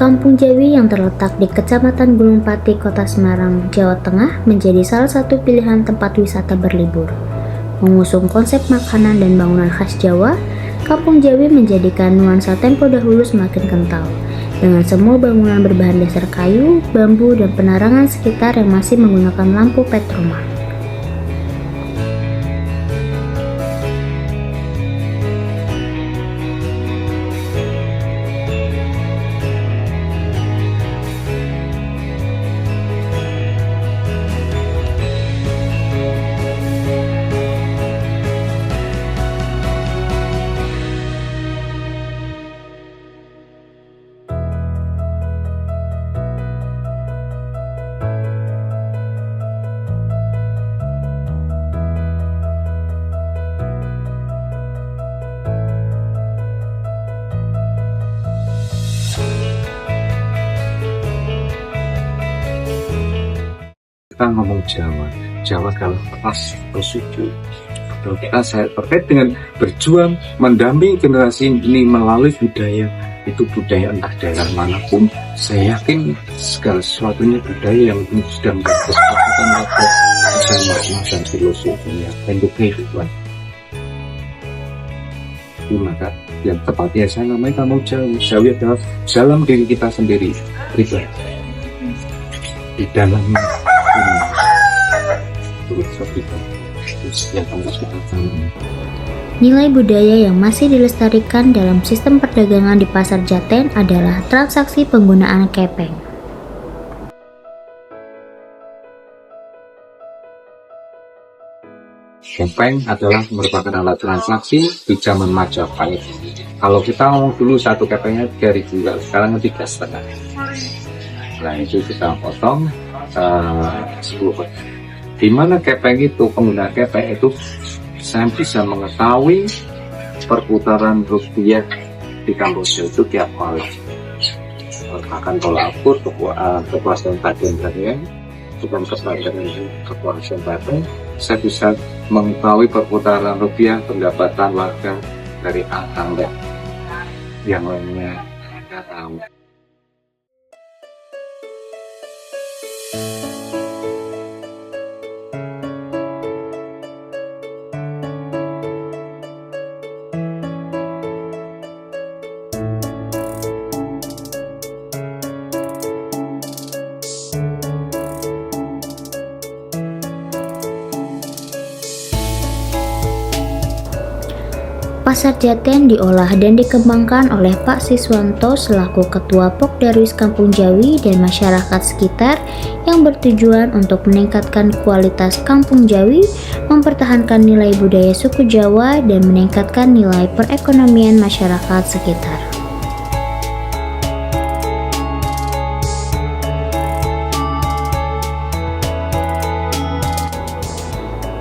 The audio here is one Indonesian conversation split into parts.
Kampung Jawi yang terletak di Kecamatan Gunung Pati, Kota Semarang, Jawa Tengah menjadi salah satu pilihan tempat wisata berlibur. Mengusung konsep makanan dan bangunan khas Jawa, Kampung Jawi menjadikan nuansa tempo dahulu semakin kental, dengan semua bangunan berbahan dasar kayu, bambu, dan penerangan sekitar yang masih menggunakan lampu petroma. Kita ngomong Jawa kalau pas bersuku. Kalau saya terkait dengan berjuang mendampingi generasi ini melalui budaya, itu budaya entah daerah manapun, saya yakin segala sesuatunya budaya yang sudah menjadi kesepakatan atau makna dan filosofinya untuk kehidupan. Maka yang tepatnya saya namanya Kampung Jawi adalah dalam diri kita sendiri pribadi, di dalam Nilai budaya yang masih dilestarikan dalam sistem perdagangan di Pasar Jaten adalah transaksi penggunaan kepeng. Kepeng adalah merupakan alat transaksi di zaman Majapahit. Kalau kita ngomong dulu satu kepengnya 3.000, sekarang 3,5. Nah itu kita potong 10%. Di mana kepeng itu, penggunaan kepeng itu saya bisa mengetahui perputaran rupiah di Kampung Jawi itu tiap malam. Akan tolak ukur kepuasan batin saya, bukan kepuasan batin, saya bisa mengetahui perputaran rupiah pendapatan warga dari tangga yang lainnya tidak tahu. Pasar Jaten diolah dan dikembangkan oleh Pak Siswanto selaku Ketua Pokdarwis Kampung Jawi dan masyarakat sekitar yang bertujuan untuk meningkatkan kualitas Kampung Jawi, mempertahankan nilai budaya suku Jawa, dan meningkatkan nilai perekonomian masyarakat sekitar.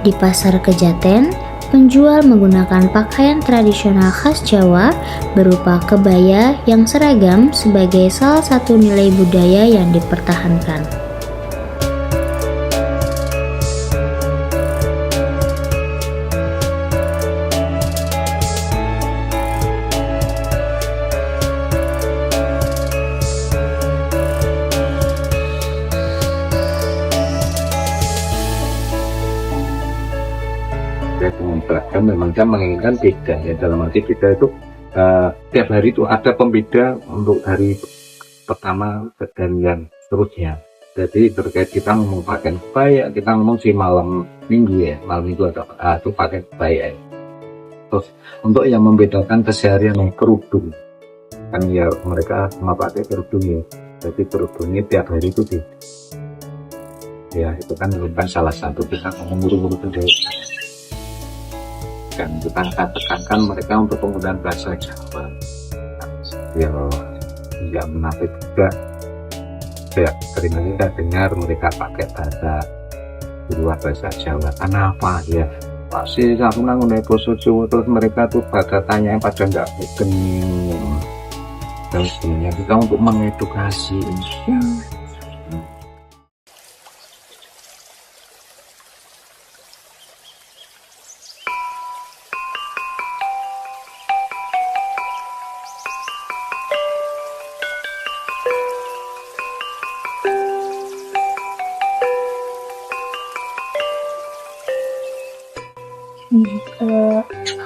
Di Pasar Kejaten, penjual menggunakan pakaian tradisional khas Jawa berupa kebaya yang seragam sebagai salah satu nilai budaya yang dipertahankan. Dengan beragam memang kita menginginkan beda ya, dalam arti beda itu tiap hari itu ada pembeda untuk hari pertama dan yang seterusnya. Jadi terkait kita ngomong pakaian kebaya, kita ngomong si malam minggu ya, malam minggu itu pakai kebaya. Terus untuk yang membedakan keseharian yang kerudung, kan ya mereka cuma pakai kerudung ya, jadi kerudungnya tiap hari itu beda. Ya itu kan bukan salah satu kita ngomong urut-urut deh. Dan kita tekankan mereka untuk penggunaan bahasa Jawa yang tidak menafik juga. Ya, sering kita dengar mereka pakai bahasa di luar bahasa Jawa. Kenapa ya? Pasti aku nanggung bahasa Jawa, terus mereka tuh pada tanya yang pada nggak mungkin. Dan sebenarnya kita untuk mengedukasi.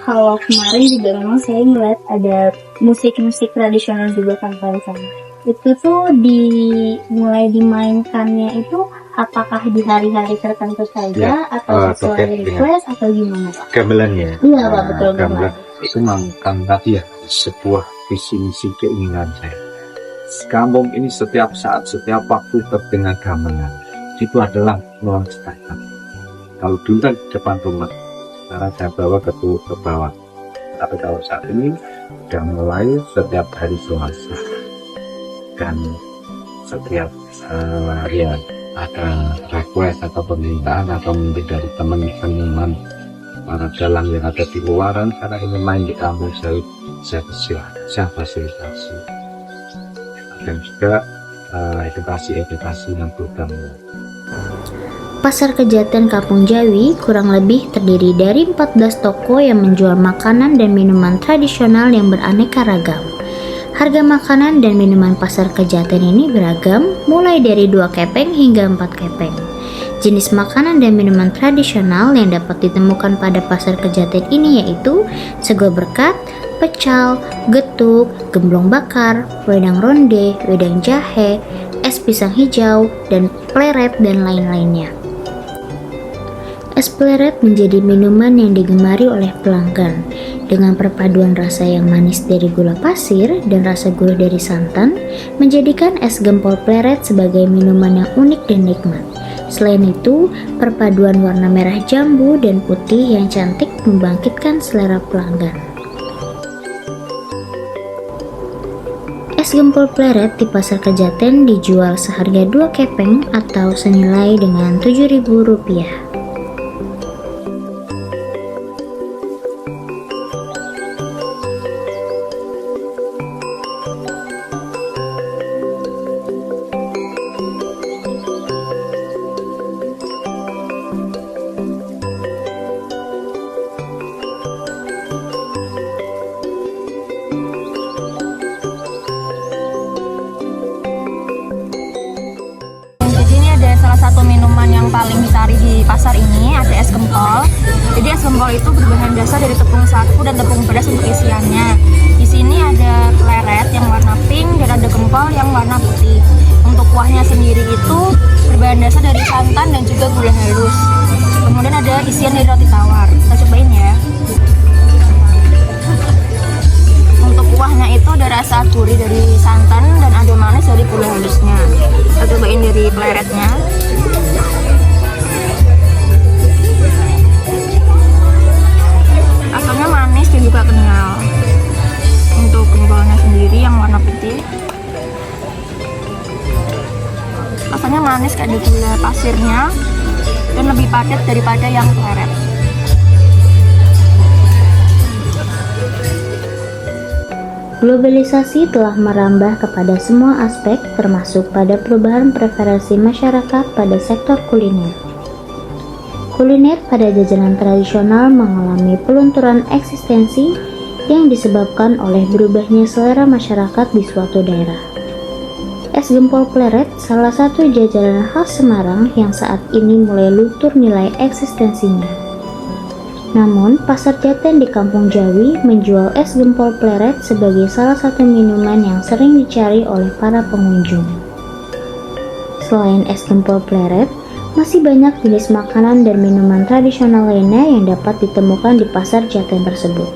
Kalau kemarin juga memang saya ngeliat ada musik-musik tradisional juga kan pada sana. Itu tuh mulai dimainkannya itu apakah di hari-hari tertentu saja atau sesuai request atau gimana Pak? Gamelannya. Iya Pak, betul gamelan. Itu memang tadi ya sebuah visi misi keinginan saya. Kampung ini setiap saat, setiap waktu terdengar gamelan. Itu adalah melestarikan. Kalau dulu kan di depan rumah, sekarang saya bawa ke bawah. Tapi kalau saat ini sudah mulai setiap hari Selasa dan setiap ya ada request atau permintaan atau mungkin dari teman-teman para dalang yang ada di luaran karena ini main di kampung saya fasilitasi dan juga edukasi yang bergabung. Pasar Kejaten Kampung Jawi kurang lebih terdiri dari 14 toko yang menjual makanan dan minuman tradisional yang beraneka ragam. Harga makanan dan minuman Pasar Kejaten ini beragam, mulai dari 2 kepeng hingga 4 kepeng. Jenis makanan dan minuman tradisional yang dapat ditemukan pada Pasar Kejaten ini yaitu sego berkat, pecal, getuk, gemblong bakar, wedang ronde, wedang jahe, es pisang hijau, dan pleret dan lain-lainnya. Es pleret menjadi minuman yang digemari oleh pelanggan dengan perpaduan rasa yang manis dari gula pasir dan rasa gurih dari santan, menjadikan es gempol pleret sebagai minuman yang unik dan nikmat. Selain itu, perpaduan warna merah jambu dan putih yang cantik membangkitkan selera pelanggan. Es gempol pleret di Pasar Kejaten dijual seharga 2 kepeng atau senilai dengan Rp7.000. Salah satu minuman yang paling dicari di pasar ini ada es gempol. Jadi es gempol itu berbahan dasar dari tepung sagu dan tepung beras untuk isiannya. Di sini ada pleret yang warna pink dan ada gempol yang warna putih. Untuk kuahnya sendiri itu berbahan dasar dari santan dan juga gula halus. Kemudian ada isian dari roti tawar. Kita cobain ya. Untuk kuahnya itu ada rasa gurih dari santan dan ada manis dari gula halusnya. Kita cobain dari pleretnya. Rasanya manis dan juga kenyal. Untuk gempolnya sendiri yang warna putih, rasanya manis kayak ada gula pasirnya dan lebih padat daripada yang pleret. Globalisasi telah merambah kepada semua aspek termasuk pada perubahan preferensi masyarakat pada sektor kuliner. Kuliner pada jajanan tradisional mengalami pelunturan eksistensi yang disebabkan oleh berubahnya selera masyarakat di suatu daerah. Es gempol pleret salah satu jajanan khas Semarang yang saat ini mulai luntur nilai eksistensinya. Namun, Pasar Jaten di Kampung Jawi menjual es gempol pleret sebagai salah satu minuman yang sering dicari oleh para pengunjung. Selain es gempol pleret, masih banyak jenis makanan dan minuman tradisional lainnya yang dapat ditemukan di Pasar Jaten tersebut.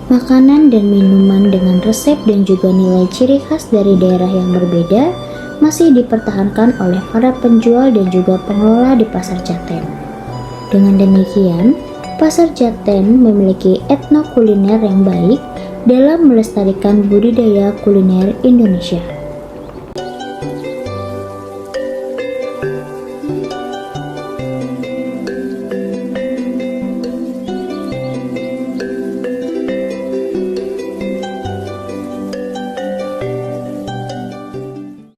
Makanan dan minuman dengan resep dan juga nilai ciri khas dari daerah yang berbeda masih dipertahankan oleh para penjual dan juga pengelola di Pasar Jaten. Dengan demikian, Pasar Jaten memiliki etnokuliner yang baik dalam melestarikan budidaya kuliner Indonesia.